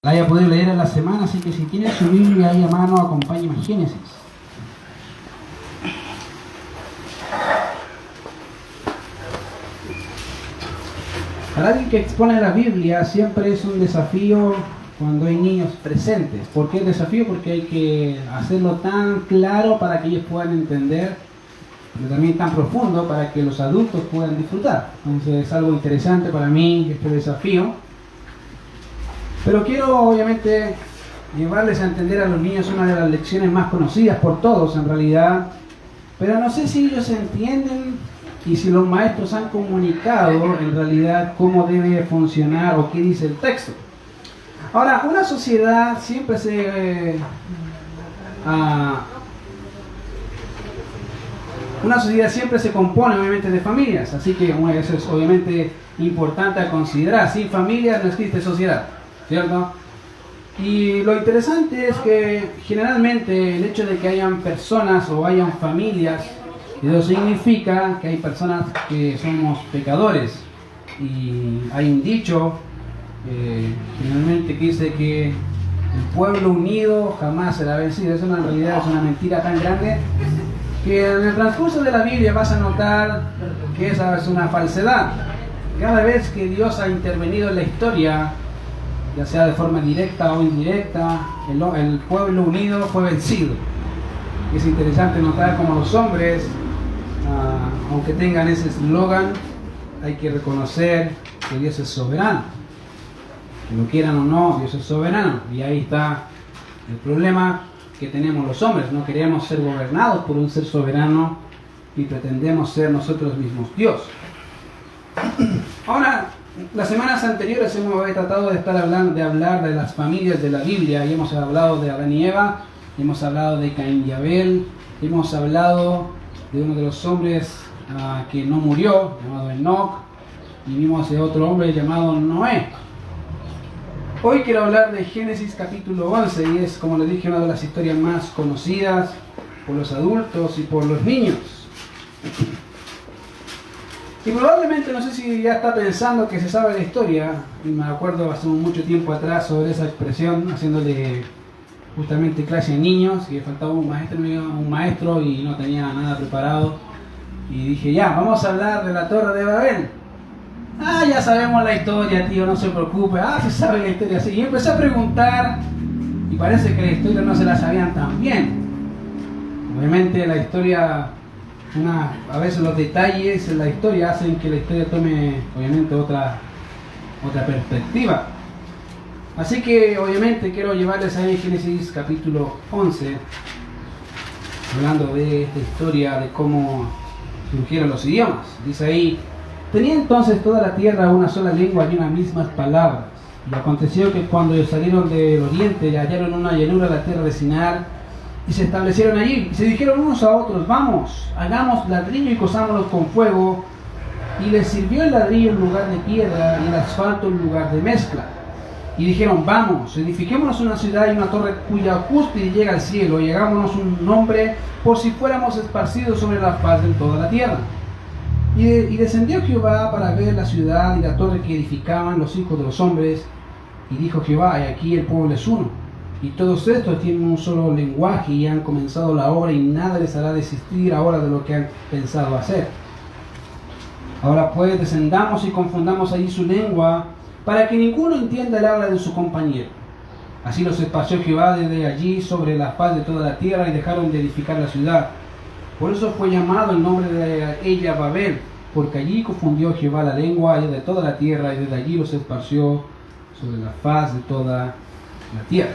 la haya podido leer en la semana, así que si tiene su Biblia ahí a mano, acompáñeme a Génesis. Para alguien que expone la Biblia siempre es un desafío cuando hay niños presentes. ¿Por qué el desafío? Porque hay que hacerlo tan claro para que ellos puedan entender, pero también tan profundo para que los adultos puedan disfrutar. Entonces es algo interesante para mí este desafío. Pero quiero obviamente llevarles a entender a los niños una de las lecciones más conocidas por todos en realidad, pero no sé si ellos entienden y si los maestros han comunicado en realidad cómo debe funcionar o qué dice el texto. Ahora, una sociedad siempre se compone obviamente de familias, así que eso es obviamente importante a considerar. Sin familias no existe sociedad, ¿cierto? Y lo interesante es que generalmente el hecho de que hayan personas o hayan familias, eso significa que hay personas que somos pecadores. Y hay un dicho generalmente que dice que el pueblo unido jamás será vencido. Eso en realidad es una mentira tan grande que en el transcurso de la Biblia vas a notar que esa es una falsedad. Cada vez que Dios ha intervenido en la historia, ya sea de forma directa o indirecta, el pueblo unido fue vencido. Es interesante notar cómo los hombres, aunque tengan ese eslogan, hay que reconocer que Dios es soberano. Que lo quieran o no, Dios es soberano. Y ahí está el problema que tenemos los hombres. No queremos ser gobernados por un ser soberano y pretendemos ser nosotros mismos Dios. Ahora, las semanas anteriores hemos tratado de hablar de las familias de la Biblia y hemos hablado de Adán y Eva, hemos hablado de Caín y Abel, hemos hablado de uno de los hombres que no murió, llamado Enoc, y vimos de otro hombre llamado Noé. Hoy quiero hablar de Génesis capítulo 11 y es, como les dije, una de las historias más conocidas por los adultos y por los niños. Y probablemente, no sé si ya está pensando que se sabe la historia, y me acuerdo hace mucho tiempo atrás sobre esa expresión, haciéndole justamente clase a niños, que faltaba un maestro y no tenía nada preparado, y dije, ya, vamos a hablar de la Torre de Babel. Ya sabemos la historia, tío, no se preocupe, se sabe la historia, sí. Y empecé a preguntar, y parece que la historia no se la sabían tan bien. Obviamente la historia, a veces los detalles en la historia hacen que la historia tome obviamente otra perspectiva. Así que obviamente quiero llevarles a Génesis capítulo 11, hablando de esta historia, de cómo surgieron los idiomas. Dice ahí: tenía entonces toda la tierra una sola lengua y unas mismas palabras. Y aconteció que cuando ellos salieron del oriente, hallaron una llanura de la tierra de Sinar, y se establecieron allí, y se dijeron unos a otros: vamos, hagamos ladrillo y cosámoslos con fuego. Y les sirvió el ladrillo en lugar de piedra, y el asfalto en lugar de mezcla. Y dijeron: vamos, edifiquémonos una ciudad y una torre cuya cúspide llega al cielo, y hagámonos un nombre por si fuéramos esparcidos sobre la faz de toda la tierra. Y descendió Jehová para ver la ciudad y la torre que edificaban los hijos de los hombres. Y dijo Jehová: y aquí el pueblo es uno, y todos estos tienen un solo lenguaje y han comenzado la obra, y nada les hará desistir ahora de lo que han pensado hacer. Ahora pues descendamos y confundamos allí su lengua, para que ninguno entienda el habla de su compañero. Así los esparció Jehová desde allí sobre la faz de toda la tierra, y dejaron de edificar la ciudad. Por eso fue llamado el nombre de ella Babel, porque allí confundió Jehová la lengua de toda la tierra, y desde allí los esparció sobre la faz de toda la tierra.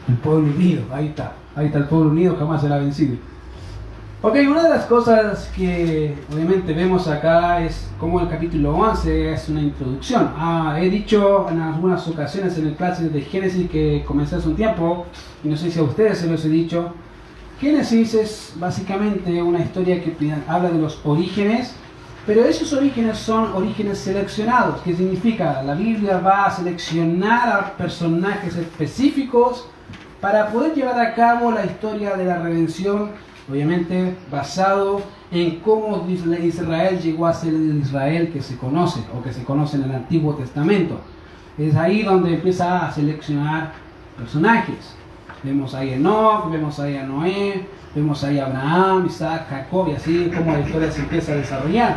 El pueblo unido, ahí está el pueblo unido, jamás será vencido. Ok, una de las cosas que obviamente vemos acá es como el capítulo 11 es una introducción. He dicho en algunas ocasiones en el clase de Génesis que comencé hace un tiempo, y no sé si a ustedes se los he dicho. Génesis es básicamente una historia que habla de los orígenes, pero esos orígenes son orígenes seleccionados. ¿Qué significa? La Biblia va a seleccionar a personajes específicos para poder llevar a cabo la historia de la redención, obviamente basado en cómo Israel llegó a ser el Israel que se conoce o que se conoce en el Antiguo Testamento. Es ahí donde empieza a seleccionar personajes. Vemos ahí a Enoch, vemos ahí a Noé, vemos ahí a Abraham, Isaac, Jacob, y así como la historia se empieza a desarrollar.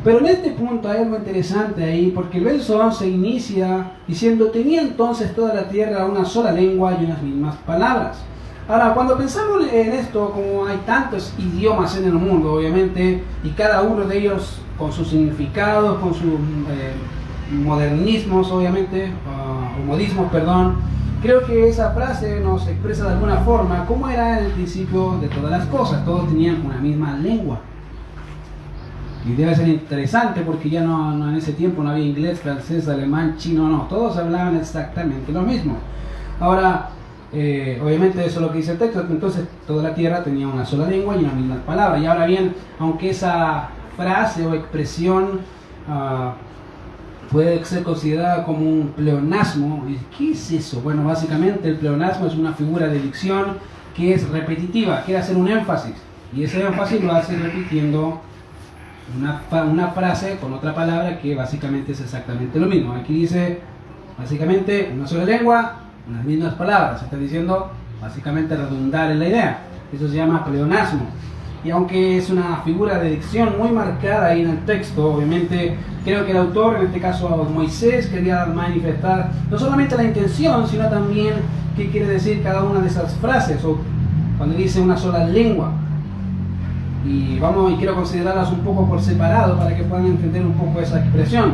Pero en este punto hay algo interesante ahí, porque el verso 11 inicia diciendo: tenía entonces toda la tierra una sola lengua y unas mismas palabras. Ahora, cuando pensamos en esto, como hay tantos idiomas en el mundo, obviamente, y cada uno de ellos con sus significados, con sus modernismos, obviamente, o modismos, perdón, creo que esa frase nos expresa de alguna forma cómo era el principio de todas las cosas. Todos tenían una misma lengua. Y debe ser interesante porque ya no en ese tiempo no había inglés, francés, alemán, chino, no. Todos hablaban exactamente lo mismo. Ahora, obviamente eso es lo que dice el texto, que entonces toda la tierra tenía una sola lengua y una misma palabra. Y ahora bien, aunque esa frase o expresión puede ser considerada como un pleonasmo, ¿qué es eso? Bueno, básicamente el pleonasmo es una figura de dicción que es repetitiva, quiere hacer un énfasis. Y ese énfasis lo hace repitiendo una frase con otra palabra que básicamente es exactamente lo mismo. Aquí dice básicamente una sola lengua, unas mismas palabras. Se está diciendo básicamente redundar en la idea. Eso se llama pleonasmo. Y aunque es una figura de dicción muy marcada ahí en el texto, obviamente creo que el autor, en este caso Moisés, quería manifestar no solamente la intención, sino también qué quiere decir cada una de esas frases, o cuando dice una sola lengua. Y quiero considerarlas un poco por separado para que puedan entender un poco esa expresión.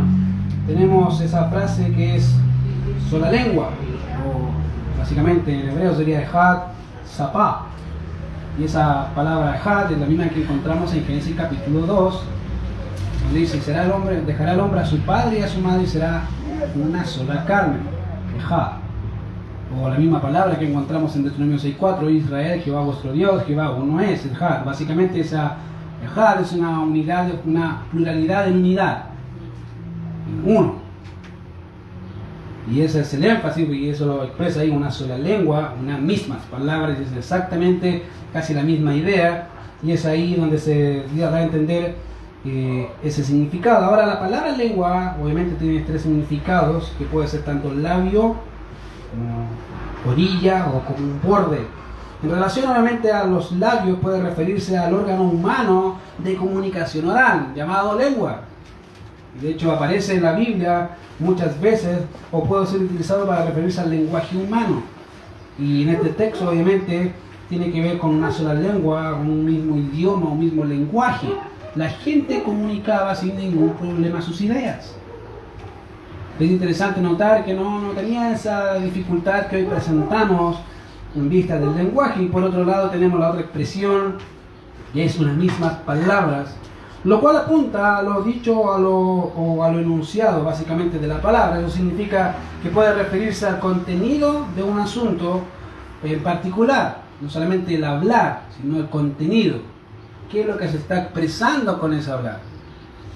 Tenemos esa frase que es sola lengua, o básicamente en hebreo sería Echad Sapá. Y esa palabra Echad es la misma que encontramos en Génesis capítulo 2, donde dice: dejará el hombre a su padre y a su madre y será una sola carne. Echad. O la misma palabra que encontramos en Deuteronomio 6.4: Israel, Jehová vuestro Dios, Jehová uno es, Echad. Básicamente esa Echad es una unidad, una pluralidad en unidad, uno. Y ese es el énfasis, y eso lo expresa ahí: una sola lengua, unas mismas palabras, es exactamente casi la misma idea, y es ahí donde se da a entender ese significado. Ahora, la palabra lengua obviamente tiene tres significados, que puede ser tanto labio, como orilla o como un borde. En relación obviamente a los labios, puede referirse al órgano humano de comunicación oral llamado lengua. De hecho aparece en la Biblia muchas veces, o puede ser utilizado para referirse al lenguaje humano. Y en este texto obviamente tiene que ver con una sola lengua, un mismo idioma, un mismo lenguaje. La gente comunicaba sin ningún problema sus ideas. Es interesante notar que no tenía esa dificultad que hoy presentamos en vista del lenguaje. Y por otro lado tenemos la otra expresión, que es unas mismas palabras, lo cual apunta a lo dicho o a lo enunciado básicamente de la palabra. Eso significa que puede referirse al contenido de un asunto en particular, no solamente el hablar, sino el contenido. ¿Qué es lo que se está expresando con ese hablar?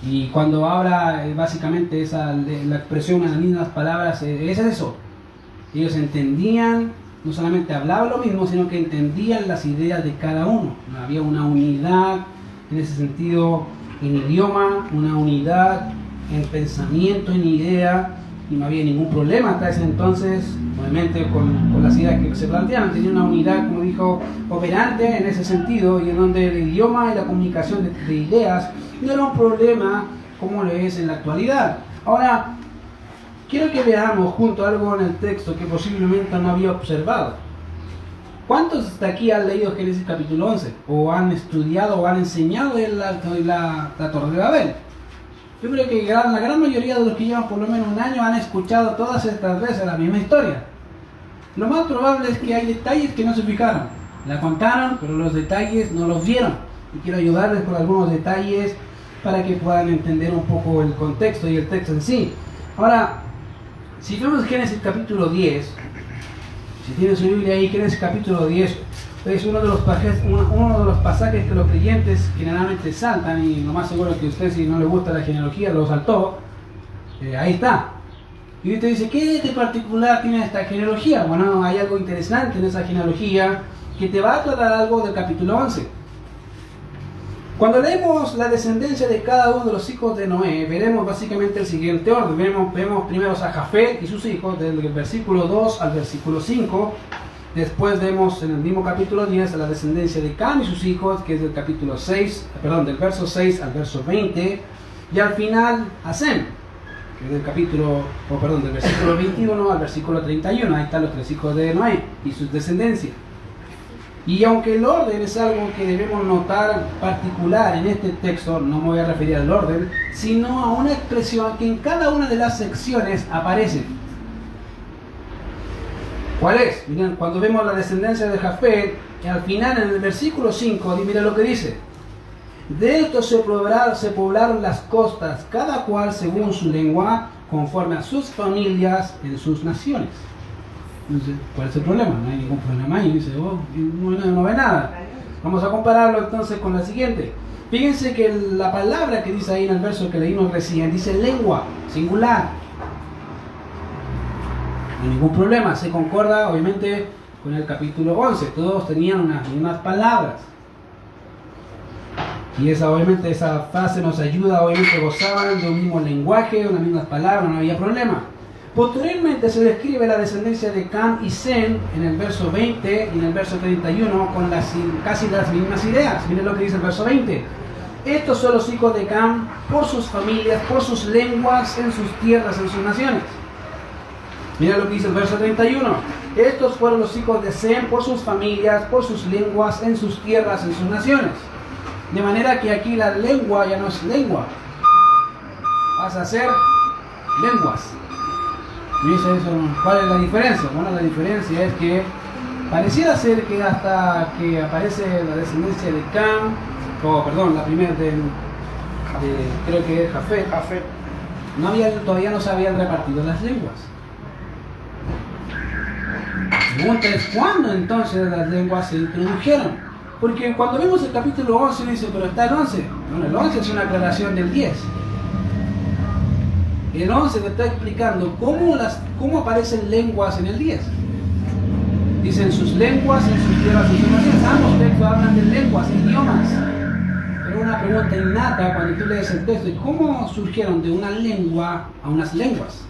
Y cuando habla básicamente la expresión en las mismas palabras, es eso. Ellos entendían, no solamente hablaban lo mismo, sino que entendían las ideas de cada uno. Había una unidad en ese sentido en idioma, una unidad en pensamiento, en idea, y no había ningún problema hasta ese entonces, obviamente con las ideas que se planteaban. Tenía una unidad, como dijo, operante en ese sentido, y en donde el idioma y la comunicación de ideas no era un problema como lo es en la actualidad. Ahora, quiero que veamos junto algo en el texto que posiblemente no había observado. ¿Cuántos hasta aquí han leído Génesis capítulo 11? ¿O han estudiado o han enseñado la Torre de Babel? Yo creo que la gran mayoría de los que llevan por lo menos un año han escuchado todas estas veces la misma historia. Lo más probable es que hay detalles que no se fijaron. La contaron, pero los detalles no los vieron. Y quiero ayudarles con algunos detalles para que puedan entender un poco el contexto y el texto en sí. Ahora, si vemos Génesis capítulo 10, si tienen su Biblia ahí, Génesis capítulo 10, es uno de los pasajes que los creyentes generalmente saltan, y lo más seguro es que usted, si no le gusta la genealogía, lo saltó. Ahí está. Y usted dice: ¿qué de particular tiene esta genealogía? Bueno, hay algo interesante en esa genealogía que te va a aclarar algo del capítulo 11. Cuando leemos la descendencia de cada uno de los hijos de Noé, veremos básicamente el siguiente orden. Vemos primero a Jafet y sus hijos, desde el versículo 2 al versículo 5. Después vemos en el mismo capítulo 10 a la descendencia de Cam y sus hijos, que es del capítulo 6, del verso 6 al verso 20. Y al final a Sem, que es del versículo 21 al versículo 31. Ahí están los 3 hijos de Noé y sus descendencias. Y aunque el orden es algo que debemos notar particular en este texto, no me voy a referir al orden, sino a una expresión que en cada una de las secciones aparece. ¿Cuál es? Miren, cuando vemos la descendencia de Jafet, al final en el versículo 5, mira lo que dice. De esto se poblaron las costas, cada cual según su lengua, conforme a sus familias en sus naciones. Entonces, ¿cuál es el problema? No hay ningún problema ahí. Dice, no ve nada. Vamos a compararlo entonces con la siguiente. Fíjense que la palabra que dice ahí en el verso que leímos recién, dice lengua, singular. No hay ningún problema. Se concorda obviamente con el capítulo 11. Todos tenían unas mismas palabras. Y esa frase nos ayuda, obviamente gozaban de un mismo lenguaje, unas mismas palabras, no había problema. Posteriormente se describe la descendencia de Cam y Sem en el verso 20 y en el verso 31 con casi las mismas ideas. Miren lo que dice el verso 20. Estos son los hijos de Cam por sus familias, por sus lenguas, en sus tierras, en sus naciones. Mira lo que dice el verso 31. Estos fueron los hijos de Sem por sus familias, por sus lenguas, en sus tierras, en sus naciones. De manera que aquí la lengua ya no es lengua, pasa a ser lenguas. ¿Y eso, cuál es la diferencia? Bueno, la diferencia es que pareciera ser que hasta que aparece la descendencia de Cam, la primera creo que es Jafet, todavía no se habían repartido las lenguas. La pregunta es ¿cuándo entonces las lenguas se introdujeron? Porque cuando vemos el capítulo 11 dice, pero está el 11. Bueno, el 11 es una aclaración del 10. El 11 te está explicando cómo aparecen lenguas en el 10. Dicen sus lenguas, en sus tierras, en sus naciones. Ambos textos hablan de lenguas, idiomas. Pero una pregunta innata cuando tú lees el texto, ¿cómo surgieron de una lengua a unas lenguas?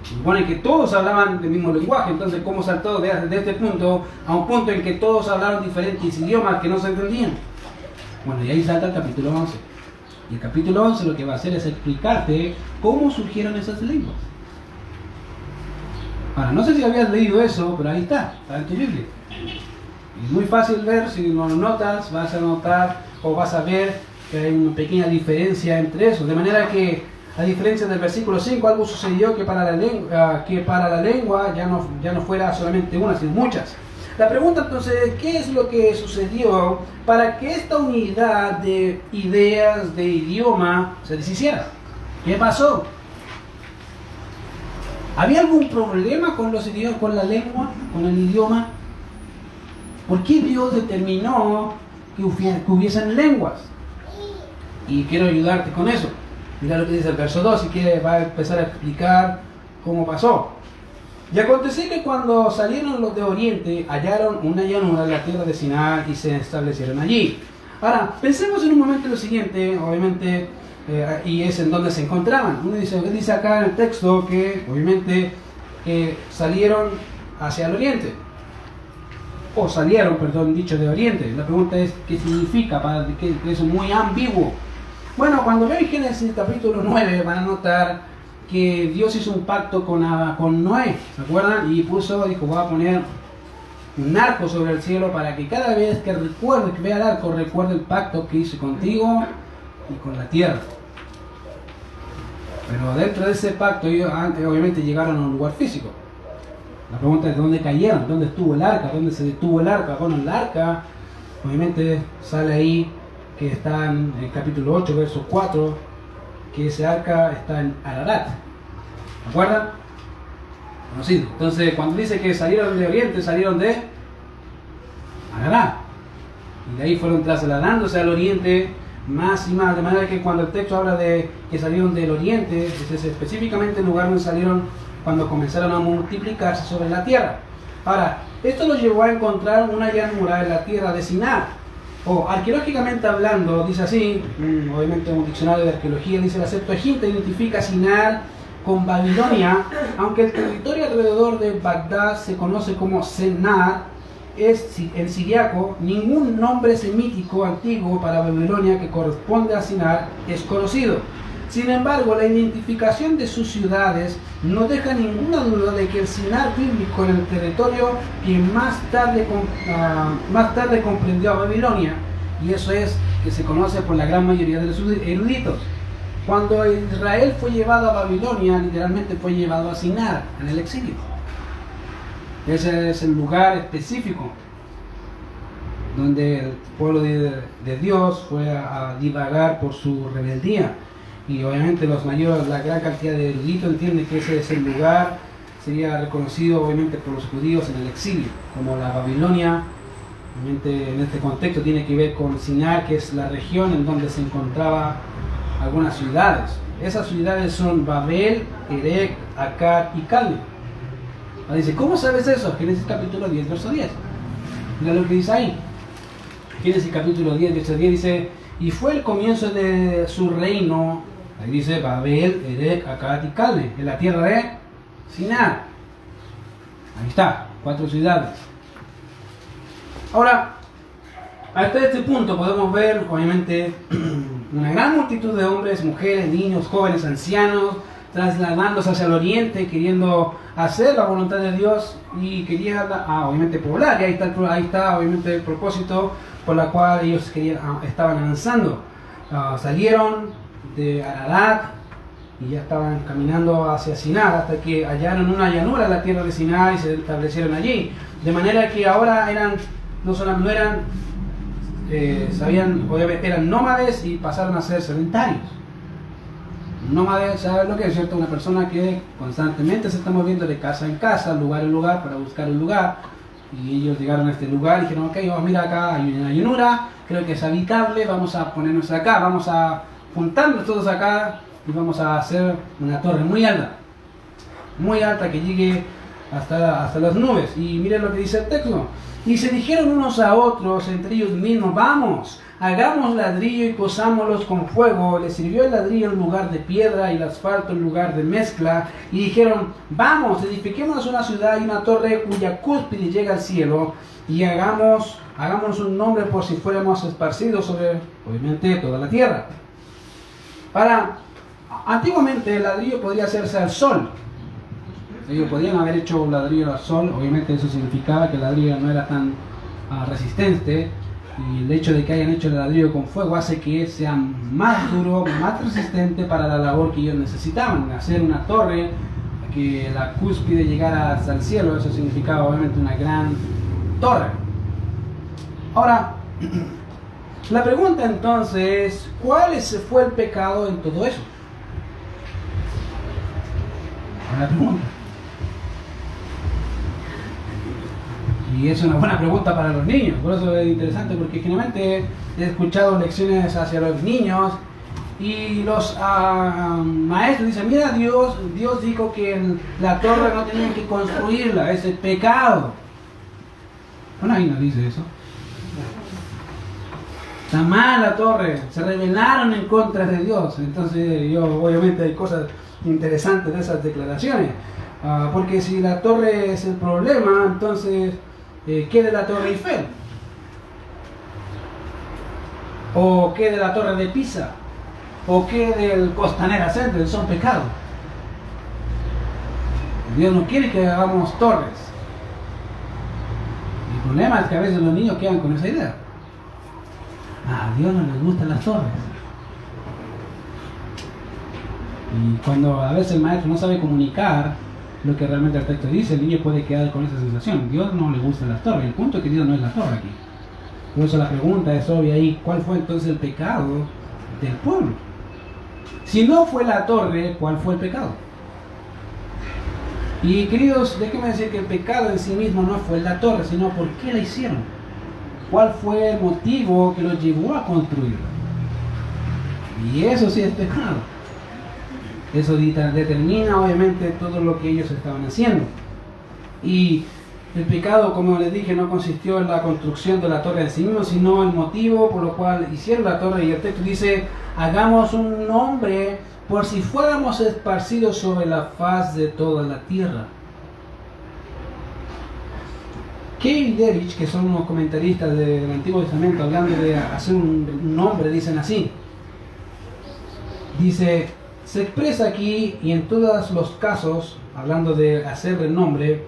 Supone que todos hablaban del mismo lenguaje, entonces ¿cómo saltó de este punto a un punto en que todos hablaron diferentes idiomas que no se entendían? Bueno, y ahí salta el capítulo 11. Y el capítulo 11 lo que va a hacer es explicarte cómo surgieron esas lenguas. Ahora, no sé si habías leído eso, pero ahí está en tu Biblia. Es muy fácil ver, si lo notas, vas a notar o vas a ver que hay una pequeña diferencia entre eso. De manera que, a diferencia del versículo 5, algo sucedió que para la lengua ya no fuera solamente una, sino muchas. La pregunta entonces es, ¿qué es lo que sucedió para que esta unidad de ideas, de idioma, se deshiciera? ¿Qué pasó? ¿Había algún problema con los idiomas, con la lengua, con el idioma? ¿Por qué Dios determinó que hubiesen lenguas? Y quiero ayudarte con eso. Mira lo que dice el verso 2, si quieres va a empezar a explicar cómo pasó. Y aconteció que cuando salieron los de Oriente, hallaron una llanura en la tierra de Sinar y se establecieron allí. Ahora, pensemos en un momento lo siguiente, obviamente, y es en donde se encontraban. Uno dice acá en el texto que, obviamente, salieron hacia el Oriente. O salieron, dicho de Oriente. La pregunta es, ¿qué significa? Que es muy ambiguo. Bueno, cuando vean Génesis capítulo 9 van a notar que Dios hizo un pacto con Noé, ¿se acuerdan? Y dijo, voy a poner un arco sobre el cielo para que cada vez que vea el arco, recuerde el pacto que hice contigo y con la tierra. Pero dentro de ese pacto, ellos obviamente llegaron a un lugar físico. La pregunta es, ¿dónde cayeron? ¿Dónde estuvo el arca? ¿Dónde se detuvo el arca? Bueno, el arca, obviamente, sale ahí, que está en el capítulo 8, verso 4, que ese arca está en Ararat. ¿Se acuerdan? Conocido. Entonces, cuando dice que salieron de Oriente, salieron de Ararat. Y de ahí fueron trasladándose al Oriente más y más. De manera que cuando el texto habla de que salieron del Oriente, es específicamente el lugar donde salieron cuando comenzaron a multiplicarse sobre la tierra. Ahora, esto los llevó a encontrar una llanura en la tierra de Sinar. o arqueológicamente hablando, dice así, obviamente un diccionario de arqueología, dice la Septuaginta identifica Sinar con Babilonia, aunque el territorio alrededor de Bagdad se conoce como Sennar, es en siriaco, ningún nombre semítico antiguo para Babilonia que corresponde a Sinar es conocido. Sin embargo, la identificación de sus ciudades no deja ninguna duda de que el Sinar bíblico en el territorio que más tarde comprendió a Babilonia, y eso es que se conoce por la gran mayoría de los eruditos. Cuando Israel fue llevado a Babilonia, literalmente fue llevado a Sinar, en el exilio. Ese es el lugar específico donde el pueblo de Dios fue a divagar por su rebeldía. Y obviamente la gran cantidad de eruditos entienden que ese es el lugar, sería reconocido obviamente por los judíos en el exilio, como la Babilonia. Obviamente en este contexto tiene que ver con Sinar, que es la región en donde se encontraban algunas ciudades. Esas ciudades son Babel, Erech, Akkad y Calne. Dice, ¿cómo sabes eso? Génesis capítulo 10, verso 10. Mira lo que dice ahí. Génesis capítulo 10, verso 10 dice, y fue el comienzo de su reino, ahí dice Babel, Erech, Akkad y Calne, en la tierra de Sinar. Ahí está, 4 ciudades. Ahora, hasta este punto podemos ver, obviamente, una gran multitud de hombres, mujeres, niños, jóvenes, ancianos, trasladándose hacia el oriente, queriendo hacer la voluntad de Dios y querían, obviamente, poblar. Y ahí está, obviamente, el propósito por la cual ellos estaban avanzando. Salieron de Ararat y ya estaban caminando hacia Sinar, hasta que hallaron una llanura en la tierra de Sinar y se establecieron allí. De manera que ahora eran nómades y pasaron a ser sedentarios. Nómades, ¿sabes lo que es cierto? Una persona que constantemente se está moviendo de casa en casa, lugar en lugar, para buscar un lugar. Y ellos llegaron a este lugar y dijeron, ok, mira, acá hay una llanura, creo que es habitable, vamos a ponernos acá, vamos a juntarnos todos acá y vamos a hacer una torre muy alta que llegue hasta las nubes. Y miren lo que dice el texto. Y se dijeron unos a otros entre ellos mismos, vamos, hagamos ladrillo y cosámoslos con fuego. Les sirvió el ladrillo en lugar de piedra y el asfalto en lugar de mezcla. Y dijeron, vamos, edifiquemos una ciudad y una torre cuya cúspide llega al cielo. Y hagámonos un nombre por si fuéramos esparcidos sobre, obviamente, toda la tierra. Antiguamente el ladrillo podía hacerse al sol. Ellos podían haber hecho un ladrillo al sol, obviamente eso significaba que el ladrillo no era tan resistente, y el hecho de que hayan hecho el ladrillo con fuego hace que sea más duro, más resistente para la labor que ellos necesitaban, hacer una torre, que la cúspide llegara hasta el cielo. Eso significaba obviamente una gran torre. Ahora, la pregunta entonces es, ¿cuál fue el pecado en todo eso? Buena pregunta. Y es una buena pregunta para los niños, por eso es interesante, porque generalmente he escuchado lecciones hacia los niños y los maestros dicen, mira, Dios dijo que la torre no tenían que construirla, es el pecado. Bueno, ahí no dice eso. Está mal la torre, se rebelaron en contra de Dios. Entonces, obviamente hay cosas interesantes de esas declaraciones, porque si la torre es el problema, entonces ¿qué de la Torre Eiffel? ¿O qué de la Torre de Pisa? ¿O qué del Costanera Center? Son pecados. Dios no quiere que hagamos torres. El problema es que a veces los niños quedan con esa idea. A Dios no les gustan las torres. Y cuando a veces el maestro no sabe comunicar lo que realmente el texto dice, el niño puede quedar con esa sensación. Dios no le gustan las torres. El punto es que Dios no es la torre aquí. Por eso la pregunta es obvia ahí, ¿cuál fue entonces el pecado del pueblo? Si no fue la torre, ¿cuál fue el pecado? Y queridos, déjenme decir que el pecado en sí mismo no fue la torre, sino por qué la hicieron. ¿Cuál fue el motivo que los llevó a construirla? Y eso sí es pecado. Eso determina obviamente todo lo que ellos estaban haciendo. Y El pecado, como les dije, no consistió en la construcción de la torre en sí mismo, sino el motivo por lo cual hicieron la torre. Y el texto dice, hagamos un nombre por si fuéramos esparcidos sobre la faz de toda la tierra. Kay y Derich, que son unos comentaristas del Antiguo Testamento, hablando de hacer un nombre, dicen así. Dice, se expresa aquí y en todos los casos, hablando de hacer renombre,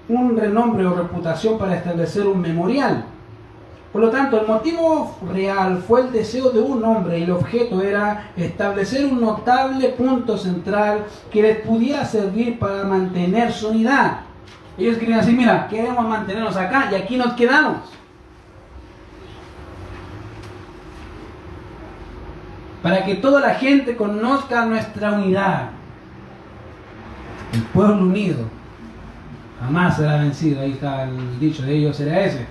un renombre o reputación para establecer un memorial. Por lo tanto, el motivo real fue el deseo de un hombre y el objeto era establecer un notable punto central que les pudiera servir para mantener su unidad. Ellos querían decir, mira, queremos mantenernos acá y aquí nos quedamos. Para que toda la gente conozca nuestra unidad. El pueblo unido jamás será vencido. Ahí está el dicho de ellos, era ese.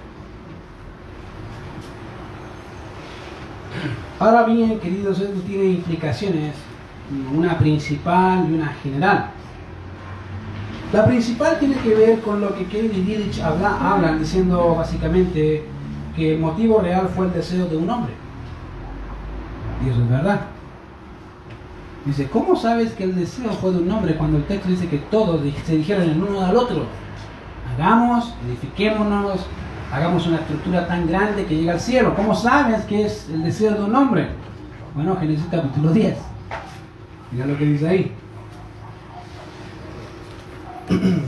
Ahora bien, queridos, esto tiene implicaciones, una principal y una general. La principal tiene que ver con lo que Kay y Derich hablan, diciendo básicamente que el motivo real fue el deseo de un hombre. Y eso es verdad. Dice, ¿cómo sabes que el deseo fue de un hombre cuando el texto dice que todos se dijeron el uno al otro? Hagamos, edifiquémonos, hagamos una estructura tan grande que llega al cielo. ¿Cómo sabes que es el deseo de un hombre? Bueno, Génesis capítulo 10. Mira lo que dice ahí.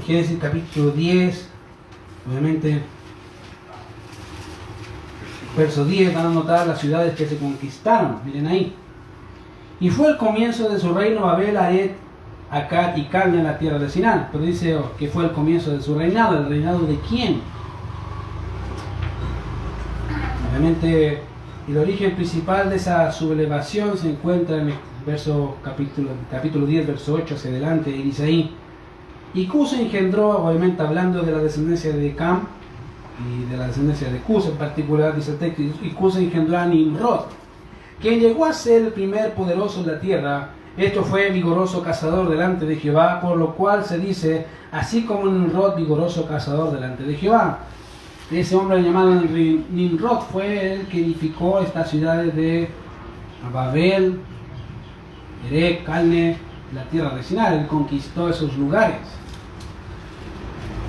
Génesis capítulo 10, obviamente, verso 10, van a notar las ciudades que se conquistaron. Miren ahí. Y fue el comienzo de su reino Babel, Aret, Akkad y Calne en la tierra de Sinán. Pero dice que fue el comienzo de su reinado. ¿El reinado de quién? Obviamente, el origen principal de esa sublevación se encuentra en el capítulo 10, verso 8 hacia adelante. Y dice ahí, y Cus engendró, obviamente hablando de la descendencia de Cam y de la descendencia de Cus en particular, dice el texto, y Cus engendró a Nimrod, quien llegó a ser el primer poderoso en la tierra. Esto fue vigoroso cazador delante de Jehová, por lo cual se dice, así como Nimrod, vigoroso cazador delante de Jehová. Ese hombre llamado Nimrod fue el que edificó estas ciudades de Babel, Erech, Calne, la tierra de Sinán. Él conquistó esos lugares.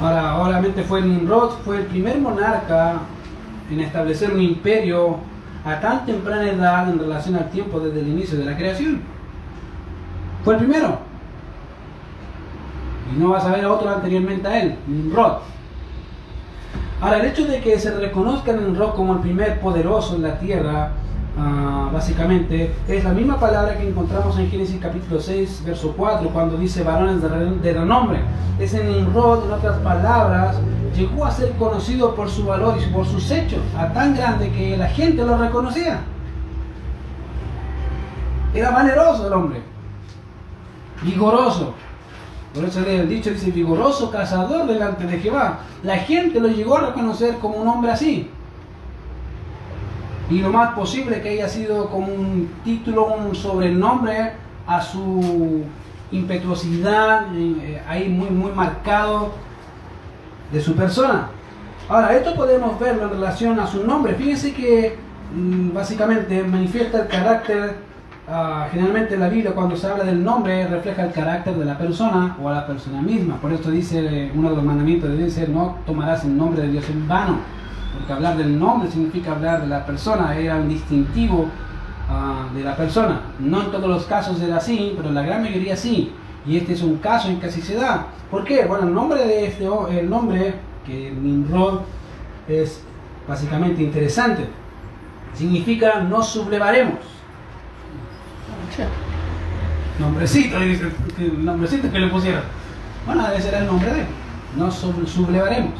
Ahora, obviamente Nimrod fue el primer monarca en establecer un imperio a tan temprana edad en relación al tiempo desde el inicio de la creación. Fue el primero. Y no vas a ver a otro anteriormente a él, Nimrod. Ahora, el hecho de que se reconozca a Nimrod como el primer poderoso en la tierra, básicamente, es la misma palabra que encontramos en Génesis capítulo 6, verso 4, cuando dice varones de renombre. Ese Nimrod, en otras palabras, llegó a ser conocido por su valor y por sus hechos, a tan grande que la gente lo reconocía. Era valeroso el hombre, vigoroso. Por eso el dicho dice, vigoroso cazador delante de Jehová. La gente lo llegó a reconocer como un hombre así. Y lo más posible que haya sido como un título, un sobrenombre a su impetuosidad, ahí muy marcado de su persona. Ahora, esto podemos verlo en relación a su nombre. Fíjense que básicamente manifiesta el carácter. Generalmente en la Biblia, cuando se habla del nombre, refleja el carácter de la persona o a la persona misma. Por esto dice uno de los mandamientos, debe ser, no tomarás el nombre de Dios en vano. Porque hablar del nombre significa hablar de la persona, era un distintivo de la persona. No en todos los casos era así, pero en la gran mayoría sí. Y este es un caso en que así se da. ¿Por qué? Bueno, el nombre que Nimrod es básicamente interesante. Significa nos sublevaremos. Nombrecito, el nombrecito que le pusieron. Bueno, ese era el nombre de él. Nos sublevaremos.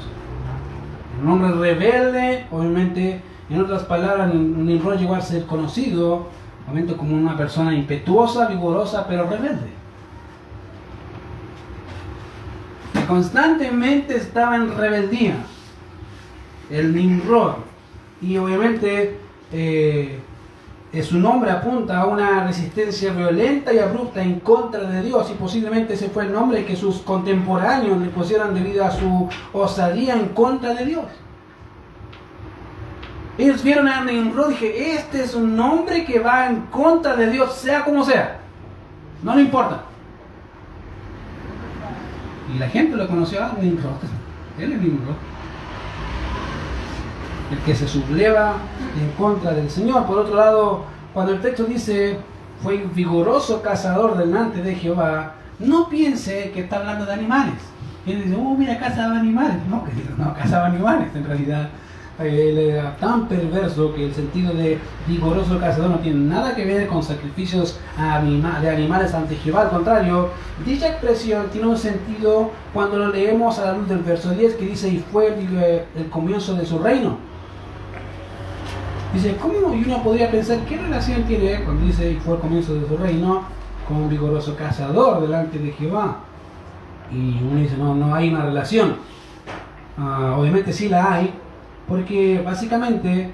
Un hombre rebelde, obviamente, en otras palabras, Nimrod llegó a ser conocido, obviamente, como una persona impetuosa, vigorosa, pero rebelde. Que constantemente estaba en rebeldía. El Nimrod. Y obviamente Su nombre apunta a una resistencia violenta y abrupta en contra de Dios, y posiblemente ese fue el nombre que sus contemporáneos le pusieron debido a su osadía en contra de Dios. Ellos vieron a Nimrod y dije, este es un nombre que va en contra de Dios, sea como sea. No le importa. Y la gente lo conoció a Nimrod. Él es Nimrod. El que se subleva en contra del Señor. Por otro lado, cuando el texto dice, fue vigoroso cazador delante de Jehová, no piense que está hablando de animales. Y él dice, mira, cazaba animales. No, querido, no cazaba animales. En realidad, él era tan perverso que el sentido de vigoroso cazador no tiene nada que ver con sacrificios de animales ante Jehová. Al contrario, dicha expresión tiene un sentido cuando lo leemos a la luz del verso 10 que dice, y fue el comienzo de su reino. Dice, ¿cómo? Y uno podría pensar, ¿qué relación tiene cuando dice, y fue el comienzo de su reino, con un vigoroso cazador delante de Jehová? Y uno dice, no hay una relación. Obviamente sí la hay, porque básicamente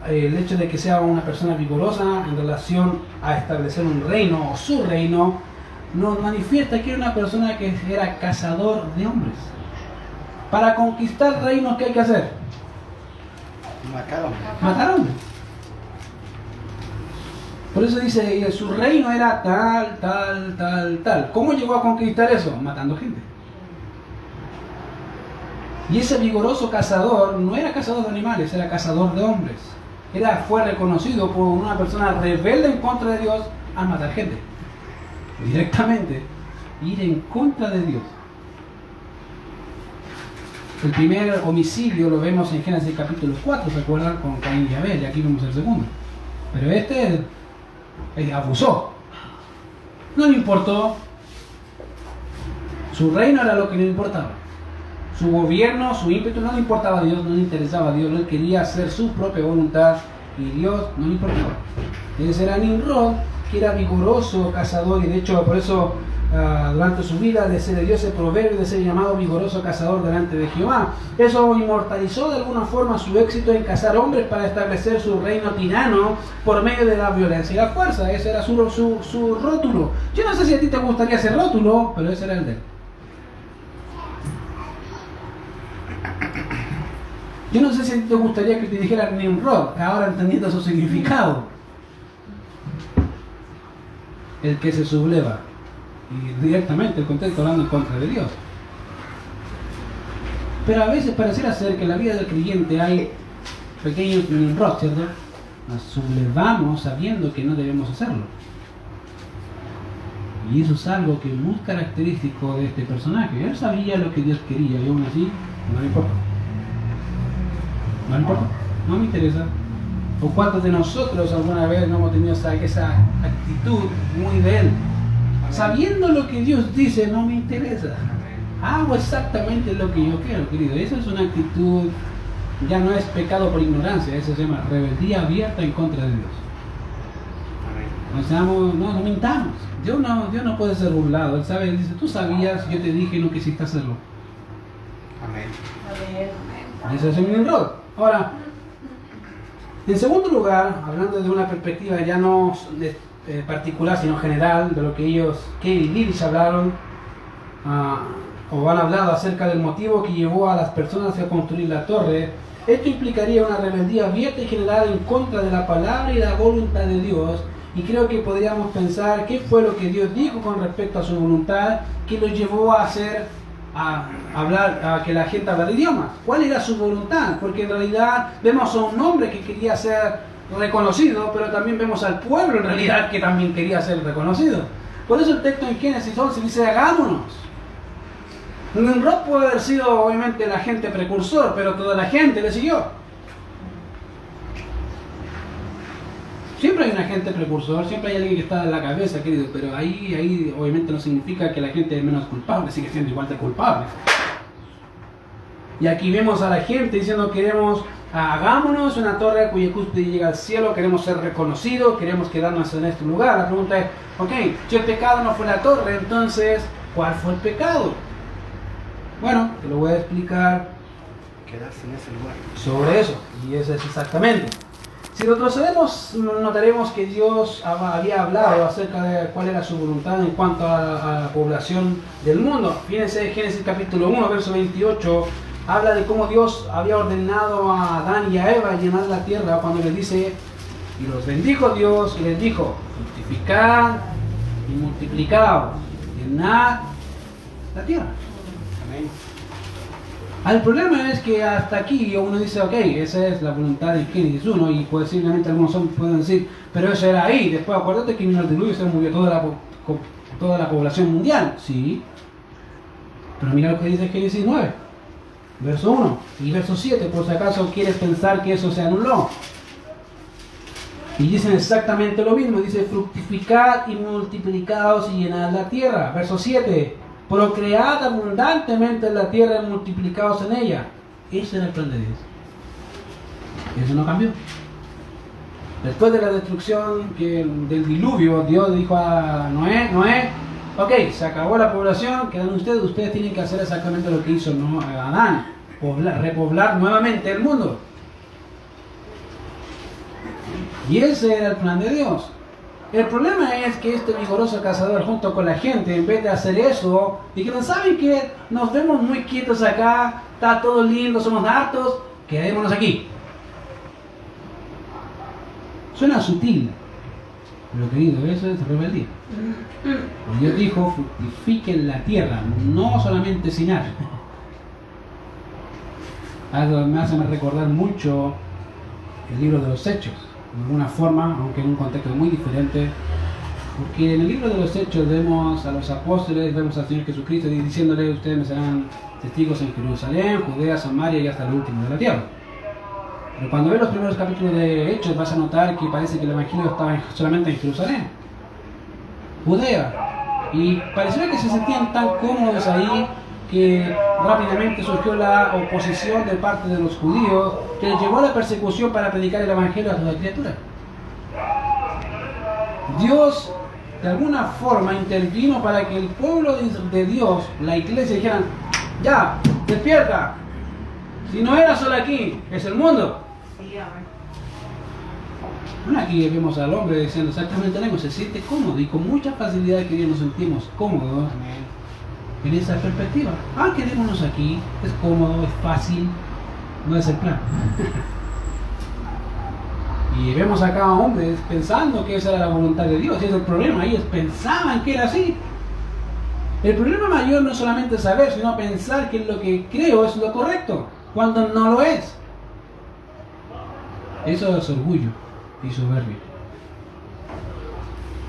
el hecho de que sea una persona vigorosa en relación a establecer un reino o su reino, nos manifiesta que era una persona que era cazador de hombres. Para conquistar reinos, ¿qué hay que hacer? Matar hombres. Por eso dice, su reino era tal. ¿Cómo llegó a conquistar eso? Matando gente. Y ese vigoroso cazador no era cazador de animales, era cazador de hombres. Fue reconocido por una persona rebelde en contra de Dios al matar gente. Directamente, ir en contra de Dios. El primer homicidio lo vemos en Génesis capítulo 4, ¿se acuerdan? Con Caín y Abel, y aquí vemos el segundo. Pero abusó. No le importó. Su reino era lo que no le importaba. Su gobierno, su ímpetu no le importaba a Dios, no le interesaba a Dios. Él quería hacer su propia voluntad y Dios no le importaba. Ese era Nimrod, que era vigoroso cazador, y de hecho por eso durante su vida de ser Dios el proverbio de ser llamado vigoroso cazador delante de Jehová. Eso inmortalizó de alguna forma su éxito en cazar hombres para establecer su reino tirano por medio de la violencia y la fuerza. Ese era su rótulo. Yo no sé si a ti te gustaría ese rótulo, pero ese era el de él. Yo no sé si a ti te gustaría que te dijeran Nimrod, ahora entendiendo su significado. El que se subleva. Y directamente el contexto hablando en contra de Dios. Pero a veces pareciera ser que en la vida del creyente hay pequeños Nimrod, ¿cierto? Nos sublevamos sabiendo que no debemos hacerlo. Y eso es algo que es muy característico de este personaje. Él sabía lo que Dios quería y aún así no le importa. No le importa, no me interesa. ¿O cuántos de nosotros alguna vez no hemos tenido esa actitud muy de él? Sabiendo lo que Dios dice, no me interesa. Hago exactamente lo que yo quiero, querido. Esa es una actitud, ya no es pecado por ignorancia, eso se llama rebeldía abierta en contra de Dios. No mintamos. Dios no puede ser burlado. Él sabe, él dice, tú sabías, yo te dije, no quisiste hacerlo. Amén. Eso es el Nimrod. Ahora, en segundo lugar, hablando de una perspectiva ya no particular, sino general, de lo que ellos, Kay y Lilith hablaron, o han hablado acerca del motivo que llevó a las personas a construir la torre, esto implicaría una rebeldía abierta y general en contra de la palabra y la voluntad de Dios, y creo que podríamos pensar qué fue lo que Dios dijo con respecto a su voluntad, que lo llevó a que la gente hablara idiomas. ¿Cuál era su voluntad? Porque en realidad vemos a un hombre que quería ser reconocido, pero también vemos al pueblo en realidad que también quería ser reconocido. Por eso el texto en Génesis 11 dice, hagámonos. Nimrod puede haber sido obviamente el agente precursor, pero toda la gente le siguió. Siempre hay un agente precursor, siempre hay alguien que está en la cabeza, querido, pero ahí obviamente no significa que la gente es menos culpable, sigue siendo igual de culpable. Y aquí vemos a la gente diciendo, hagámonos una torre cuya cúspide llega al cielo, queremos ser reconocidos, queremos quedarnos en este lugar. La pregunta es, si el pecado no fue la torre, entonces, ¿cuál fue el pecado? Bueno, te lo voy a explicar quedarse en ese lugar. sobre eso, y eso es exactamente. Si retrocedemos, notaremos que Dios había hablado acerca de cuál era su voluntad en cuanto a la población del mundo. Fíjense, Génesis capítulo 1, verso 28, habla de cómo Dios había ordenado a Adán y a Eva llenar la tierra cuando les dice, y los bendijo Dios y les dijo, fructificad y multiplicaos, llenad la tierra. Amén. El problema es que hasta aquí uno dice, ok, esa es la voluntad de Génesis 1, y posiblemente algunos pueden decir, pero eso era ahí, después acuérdate que vino el diluvio y se murió toda la población mundial. Sí, pero mira lo que dice Génesis 9, verso 1 y verso 7, por si acaso quieres pensar que eso se anuló. Y dicen exactamente lo mismo, dice, fructificad y multiplicaos y llenad la tierra. Verso 7, procread abundantemente en la tierra y multiplicaos en ella. Ese era el plan de Dios. Eso no cambió. Después de la destrucción del diluvio, Dios dijo a Noé, ok, se acabó la población, quedan ustedes tienen que hacer exactamente lo que hizo Adán, repoblar nuevamente el mundo. Y ese era el plan de Dios. El problema es que este vigoroso cazador junto con la gente, en vez de hacer eso, dijeron, ¿saben qué? Nos vemos muy quietos acá, está todo lindo, somos hartos, quedémonos aquí. Suena sutil, pero querido, eso es rebeldía. Dios dijo, fructifiquen la tierra, no solamente cenar. Algo me hace recordar mucho el libro de los Hechos. De alguna forma, aunque en un contexto muy diferente, porque en el libro de los Hechos vemos a los apóstoles, vemos al Señor Jesucristo diciéndole, ustedes me serán testigos en Jerusalén, Judea, Samaria y hasta el último de la tierra. Pero cuando ves los primeros capítulos de Hechos vas a notar que parece que el Evangelio estaba solamente en Jerusalén, Judea, y parecía que se sentían tan cómodos ahí que rápidamente surgió la oposición de parte de los judíos que les llevó a la persecución para predicar el evangelio a toda criatura. Dios de alguna forma intervino para que el pueblo de Dios, la iglesia, dijeran, ya, despierta, si no era solo aquí, es el mundo. Bueno, aquí vemos al hombre diciendo exactamente lo mismo, se siente cómodo y con mucha facilidad que nos sentimos cómodos en esa perspectiva. Quedémonos aquí, es cómodo, es fácil, no es el plan. Y vemos acá a hombres pensando que esa era la voluntad de Dios, y es el problema, ellos pensaban que era así. El problema mayor no es solamente saber, sino pensar que lo que creo es lo correcto, cuando no lo es. Eso es orgullo y soberbia.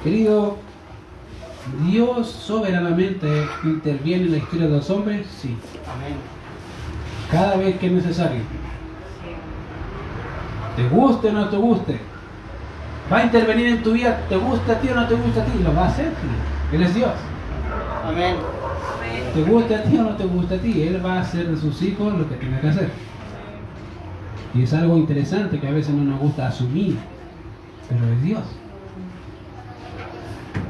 Querido, ¿Dios soberanamente interviene en la historia de los hombres? Sí. Amén. Cada vez que es necesario. Te guste o no te guste. Va a intervenir en tu vida, te gusta a ti o no te gusta a ti, lo va a hacer. Él es Dios. Amén. Te guste a ti o no te gusta a ti, Él va a hacer de sus hijos lo que tenga que hacer. Y es algo interesante que a veces no nos gusta asumir, pero es Dios.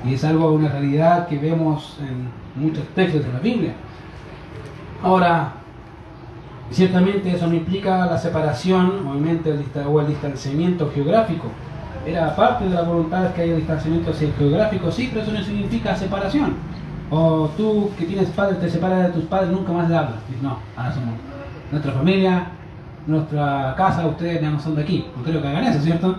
Y es algo, una realidad que vemos en muchos textos de la Biblia. Ahora, ciertamente eso no implica la separación, obviamente, o el distanciamiento geográfico. Era parte de la voluntad que haya distanciamiento geográfico, sí, pero eso no significa separación. O tú que tienes padres, te separas de tus padres, nunca más le hablas. No, ahora somos nuestra familia, nuestra casa, ustedes ya no son de aquí. No creo que hagan eso, ¿cierto?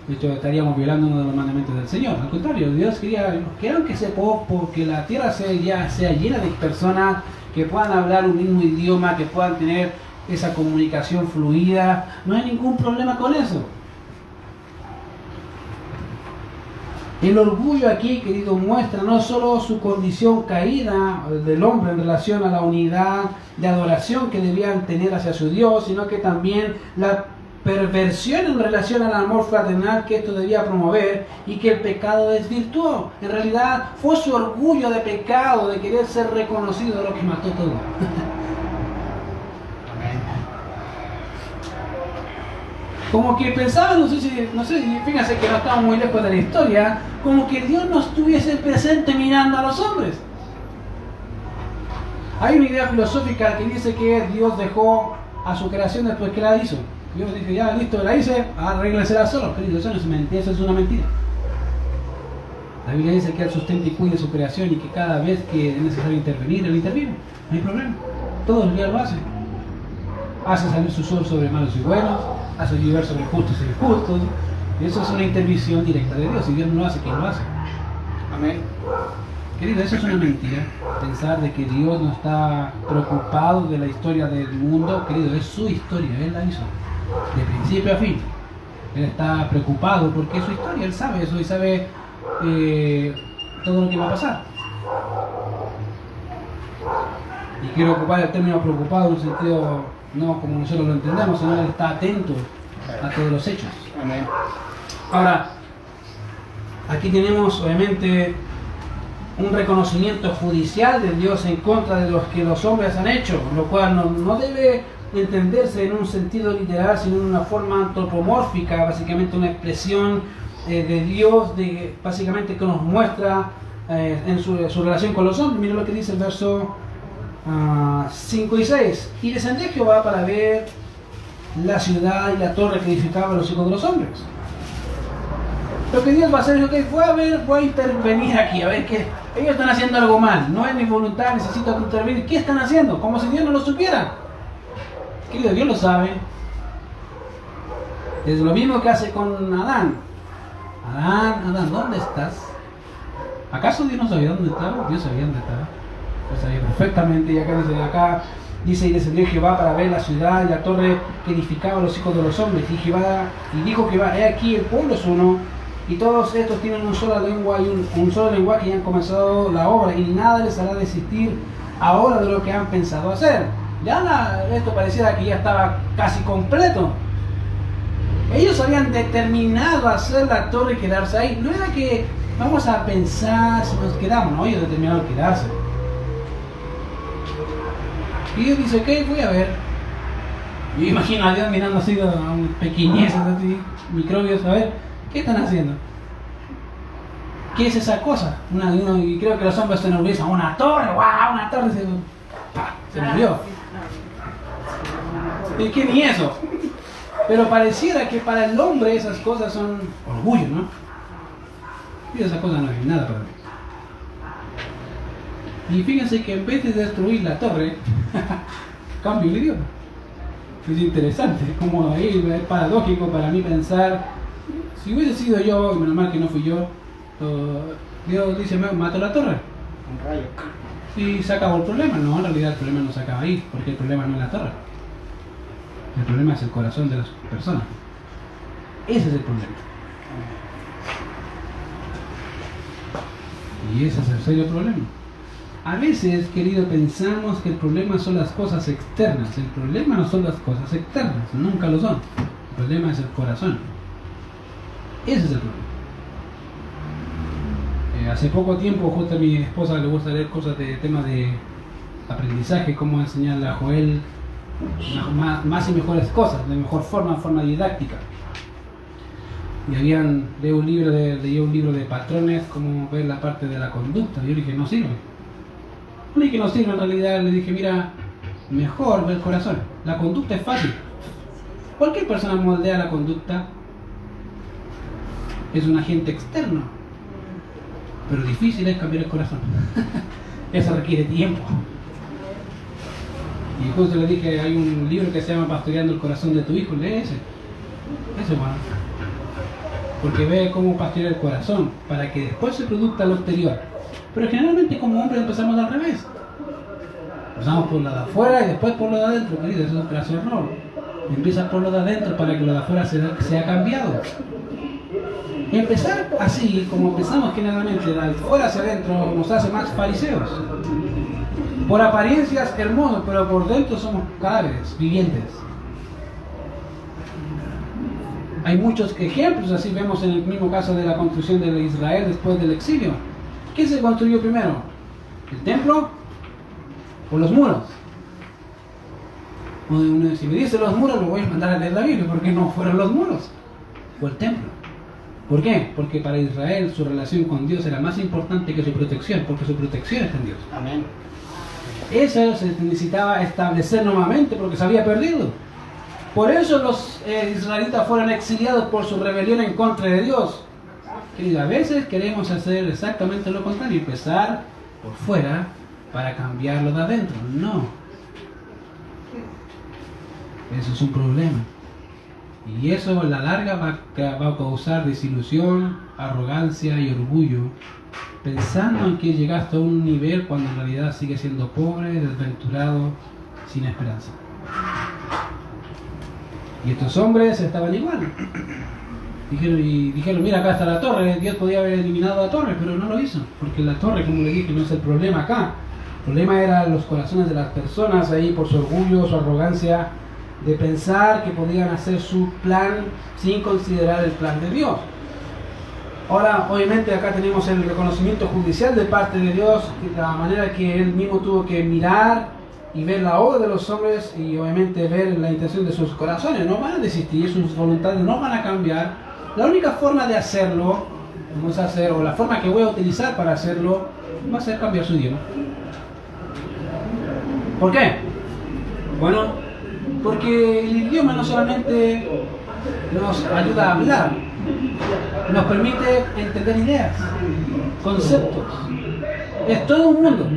De hecho, estaríamos violando uno de los mandamientos del Señor. Al contrario, Dios quería que se porque la tierra sea llena de personas que puedan hablar un mismo idioma, que puedan tener esa comunicación fluida. No hay ningún problema con eso. El orgullo aquí, querido, muestra no solo su condición caída del hombre en relación a la unidad de adoración que debían tener hacia su Dios, sino que también la perversión en relación al amor fraternal que esto debía promover y que el pecado desvirtuó. En realidad fue su orgullo de pecado, de querer ser reconocido, lo que mató todo. Como que pensaban, no sé si, fíjense que no estamos muy lejos de la historia, como que Dios no estuviese presente mirando a los hombres. Hay una idea filosófica que dice que Dios dejó a su creación después que la hizo. Dios dice, ya listo, la hice, arréglensela solo. Querido, eso no es mentira, eso es una mentira. La Biblia dice que Él sustenta y cuida su creación y que cada vez que es necesario intervenir, Él interviene. No hay problema. Todos los días lo hace. Hace salir su sol sobre malos y buenos, hace llover sobre justos e injustos. Y eso es una intervención directa de Dios. Si Dios no lo hace, ¿quién lo hace? Amén. Querido, eso es una mentira. Pensar de que Dios no está preocupado de la historia del mundo. Querido, es su historia, Él la hizo. De principio a fin. Él está preocupado porque es su historia. Él sabe eso y sabe todo lo que va a pasar. Y quiero ocupar el término preocupado en un sentido no como nosotros lo entendemos, sino Él está atento a todos los hechos. Amén. Ahora, aquí tenemos obviamente un reconocimiento judicial de Dios en contra de los que los hombres han hecho, lo cual no debe entenderse en un sentido literal, sino en una forma antropomórfica, básicamente una expresión de Dios, básicamente que nos muestra en su relación con los hombres. Mira lo que dice el verso 5 y 6. Y descendió Jehová para ver la ciudad y la torre que edificaban los hijos de los hombres. Lo que Dios va a hacer es, ok, voy a intervenir aquí, a ver que ellos están haciendo algo mal, no es mi voluntad, necesito intervenir. ¿Qué están haciendo? Como si Dios no lo supiera. Querido, Dios lo sabe. Es lo mismo que hace con Adán. Adán, ¿dónde estás? ¿Acaso Dios no sabía dónde estaba? Dios sabía dónde estaba. Lo sabía perfectamente. Y acá dice, y descendió Jehová para ver la ciudad y la torre que edificaban los hijos de los hombres. Y dijo Jehová, he aquí el pueblo es uno, y todos estos tienen una sola lengua y un solo lenguaje y han comenzado la obra, y nada les hará desistir ahora de lo que han pensado hacer. Ya esto pareciera que ya estaba casi completo. Ellos habían determinado hacer la torre y quedarse ahí. No era que vamos a pensar si nos quedamos, no, ellos determinaron quedarse. Y Dios dice, ok, voy a ver. Yo imagino a Dios mirando así a un pequeñez, así, microbios, a ver, ¿qué están haciendo? ¿Qué es esa cosa? Y creo que los hombres se enorgullecen, una torre, wow, una torre, se murió. ¿Y qué ni eso? Pero pareciera que para el hombre esas cosas son orgullo, ¿no? Y esas cosas no es nada para mí. Y fíjense que en vez de destruir la torre, cambio el idioma. Es interesante, como ahí es paradójico para mí pensar, si hubiese sido yo, y menos mal que no fui yo, Dios dice, mato la torre. Un rayo. Y se acabó el problema. No, en realidad el problema no se acaba ahí, porque el problema no es la torre. El problema es el corazón de las personas. Ese es el problema. Y ese es el serio problema. A veces, querido, pensamos que el problema son las cosas externas. El problema no son las cosas externas, nunca lo son. El problema es el corazón. Ese es el problema. Hace poco tiempo, justo a mi esposa le gusta leer cosas de tema de aprendizaje, cómo enseñarle a Joel más y mejores cosas, de mejor forma didáctica. Y leí un libro de patrones, cómo ver la parte de la conducta. Yo le dije, no sirve. No le dije que no sirve, en realidad le dije, mira, mejor ver el corazón. La conducta es fácil. Cualquier persona moldea la conducta. Es un agente externo. Pero difícil es cambiar el corazón. Eso requiere tiempo. Y justo le dije, hay un libro que se llama Pastoreando el corazón de tu hijo, lee ese. Eso es bueno. Porque ve cómo pastorear el corazón, para que después se produzca lo exterior. Pero generalmente como hombres empezamos al revés. Empezamos por lo de afuera y después por lo de adentro, querido, eso es un pedazo de error. Empieza por lo de adentro para que lo de afuera sea cambiado. Empezar así, como empezamos generalmente, de afuera hacia adentro, nos hace más fariseos. Por apariencias hermosos, pero por dentro somos cadáveres vivientes. Hay muchos ejemplos, así vemos en el mismo caso de la construcción de Israel después del exilio. ¿Qué se construyó primero? ¿El templo o los muros? Si me dice los muros, lo voy a mandar a leer la Biblia, porque no fueron los muros, fue el templo. ¿Por qué? Porque para Israel su relación con Dios era más importante que su protección, porque su protección está en Dios. Amén. Eso se necesitaba establecer nuevamente porque se había perdido. Por eso los israelitas fueron exiliados por su rebelión en contra de Dios. Y a veces queremos hacer exactamente lo contrario, empezar por fuera para cambiarlo de adentro. No. Eso es un problema. Y eso a la larga va a causar desilusión, arrogancia y orgullo, pensando en que llegaste a un nivel cuando en realidad sigue siendo pobre, desventurado, sin esperanza. Y estos hombres estaban igual. Dijeron, mira, acá está la torre. Dios podía haber eliminado la torre, pero no lo hizo. Porque la torre, como le dije, no es el problema acá. El problema era los corazones de las personas ahí por su orgullo, su arrogancia, de pensar que podían hacer su plan sin considerar el plan de Dios. Ahora, obviamente, acá tenemos el reconocimiento judicial de parte de Dios, la manera que Él mismo tuvo que mirar y ver la obra de los hombres y obviamente ver la intención de sus corazones. No van a desistir, sus voluntades no van a cambiar. La única forma de hacerlo, vamos a hacer, o la forma que voy a utilizar para hacerlo, va a ser cambiar su idioma. ¿Por qué? Bueno, porque el idioma no solamente nos ayuda a hablar, nos permite entender ideas, conceptos. Es todo un mundo.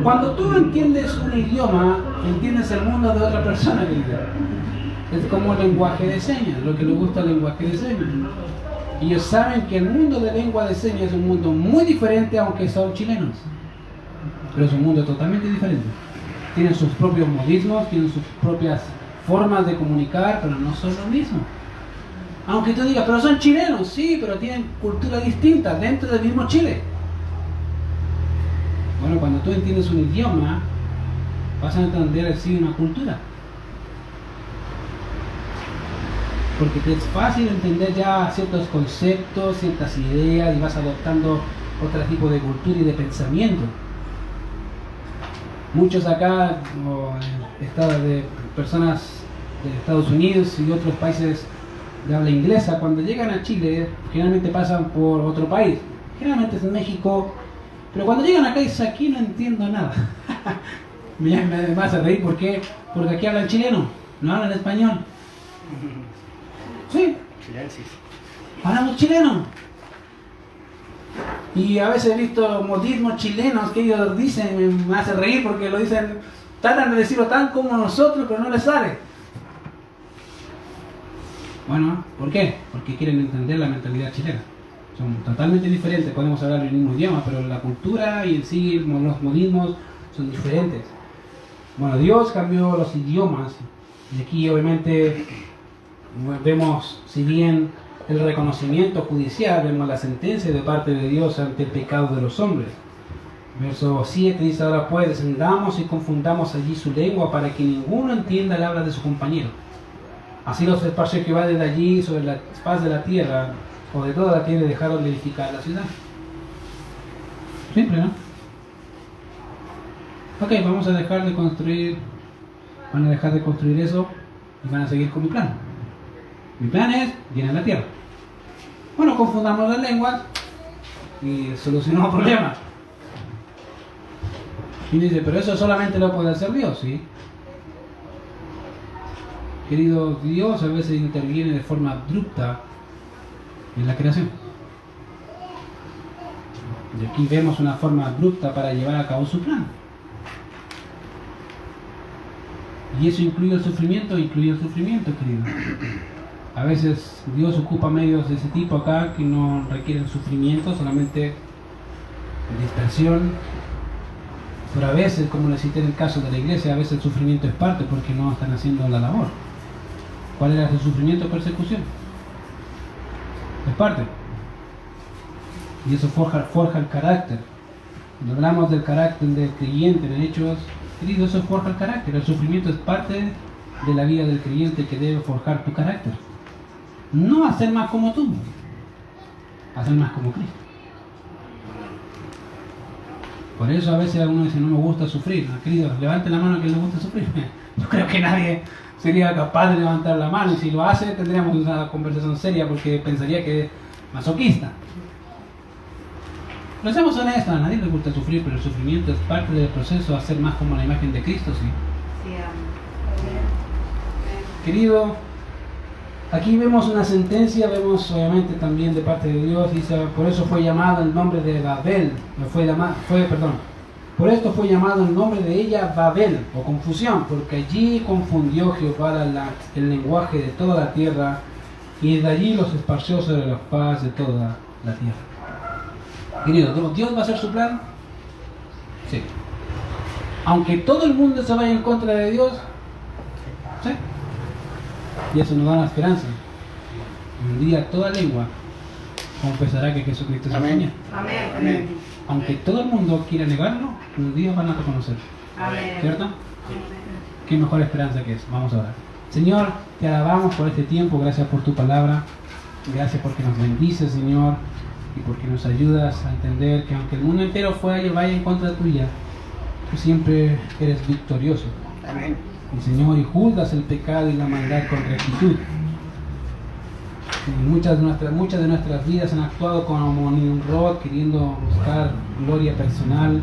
Cuando tú entiendes un idioma, entiendes el mundo de otra persona, querida. Es como el lenguaje de señas, lo que les gusta el lenguaje de señas. Y ellos saben que el mundo de lengua de señas es un mundo muy diferente, aunque son chilenos. Pero es un mundo totalmente diferente. Tienen sus propios modismos, tienen sus propias formas de comunicar, pero no son lo mismo. Aunque tú digas, pero son chilenos, sí, pero tienen cultura distinta dentro del mismo Chile. Bueno, cuando tú entiendes un idioma, vas a entender así una cultura. Porque te es fácil entender ya ciertos conceptos, ciertas ideas, y vas adoptando otro tipo de cultura y de pensamiento. Muchos acá, de personas de Estados Unidos y de otros países de habla inglesa, cuando llegan a Chile, generalmente pasan por otro país. Generalmente es en México, pero cuando llegan acá dicen, aquí no entiendo nada. me vas a reír, ¿por qué? Porque aquí hablan chileno, no hablan español. Sí, hablamos chileno. Y a veces he visto modismos chilenos que ellos dicen, me hace reír porque lo dicen, tratan de decirlo tan como nosotros, pero no les sale. Bueno, ¿por qué? Porque quieren entender la mentalidad chilena. Son totalmente diferentes, podemos hablar el mismo idioma, pero la cultura y en sí los modismos son diferentes. Bueno, Dios cambió los idiomas, y aquí obviamente vemos, si bien el reconocimiento judicial, vemos la sentencia de parte de Dios ante el pecado de los hombres. Verso 7 dice, ahora pues descendamos y confundamos allí su lengua para que ninguno entienda el habla de su compañero. Así los esparció Jehová desde allí sobre la faz de la tierra, o de toda la tierra, y dejaron de edificar la ciudad. Simple, ¿no? Ok, vamos a dejar de construir, van a dejar de construir eso y van a seguir con mi plan. Mi plan es llenar la tierra. Bueno, confundamos las lenguas y solucionamos problemas. Y dice, pero eso solamente lo puede hacer Dios, ¿sí? Querido, Dios a veces interviene de forma abrupta en la creación. Y aquí vemos una forma abrupta para llevar a cabo su plan. Y eso incluye el sufrimiento, querido. A veces Dios ocupa medios de ese tipo acá que no requieren sufrimiento, solamente dispersión. Pero a veces, como le cité en el caso de la iglesia, a veces el sufrimiento es parte porque no están haciendo la labor. ¿Cuál era el sufrimiento? Persecución. Es parte. Y eso forja el carácter. Cuando hablamos del carácter del creyente en Hechos, querido, eso forja el carácter. El sufrimiento es parte de la vida del creyente que debe forjar tu carácter. No hacer más como tú, hacer más como Cristo. Por eso a veces algunos dicen, no me gusta sufrir. Queridos, levanten la mano a quien le gusta sufrir. Yo creo que nadie sería capaz de levantar la mano, y si lo hace tendríamos una conversación seria porque pensaría que es masoquista. Pero seamos honestos, a nadie le gusta sufrir, pero el sufrimiento es parte del proceso de hacer más como la imagen de Cristo, ¿sí? Sí, Querido, aquí vemos una sentencia, vemos obviamente también de parte de Dios, dice, por eso fue llamado el nombre de Babel, por esto fue llamado el nombre de ella Babel, o confusión, porque allí confundió Jehová el lenguaje de toda la tierra, y de allí los esparció sobre la faz de toda la tierra. Querido, ¿Dios va a hacer su plan? Sí. Aunque todo el mundo se vaya en contra de Dios, ¿sí? Y eso nos da una esperanza. Un día toda lengua confesará que Jesucristo es el Señor. Amén. Amén. Aunque todo el mundo quiera negarlo, un día van a reconocer. Amén. ¿Cierto? Qué mejor esperanza que eso. Vamos a orar. Señor, te alabamos por este tiempo, gracias por tu palabra, gracias porque nos bendices, Señor, y porque nos ayudas a entender que aunque el mundo entero vaya en contra tuya, tú siempre eres victorioso. Amén. Y Señor, y juzgas el pecado y la maldad con rectitud. Y muchas de nuestras vidas han actuado como Nimrod, queriendo buscar gloria personal,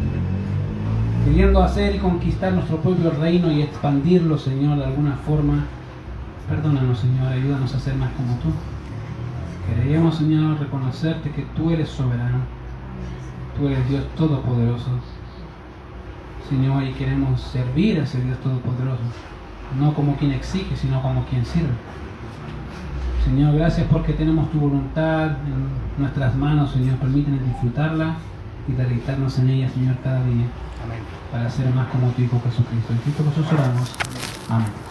queriendo hacer y conquistar nuestro propio reino y expandirlo, Señor, de alguna forma. Perdónanos, Señor, ayúdanos a ser más como tú. Queremos, Señor, reconocerte que tú eres soberano, tú eres Dios todopoderoso, Señor, y queremos servir a ese Dios todopoderoso, no como quien exige, sino como quien sirve. Señor, gracias porque tenemos tu voluntad en nuestras manos, Señor, permítenos disfrutarla y deleitarnos en ella, Señor, cada día, Amén. para ser más como tu Hijo Jesucristo. En Cristo Jesús oramos. Amén.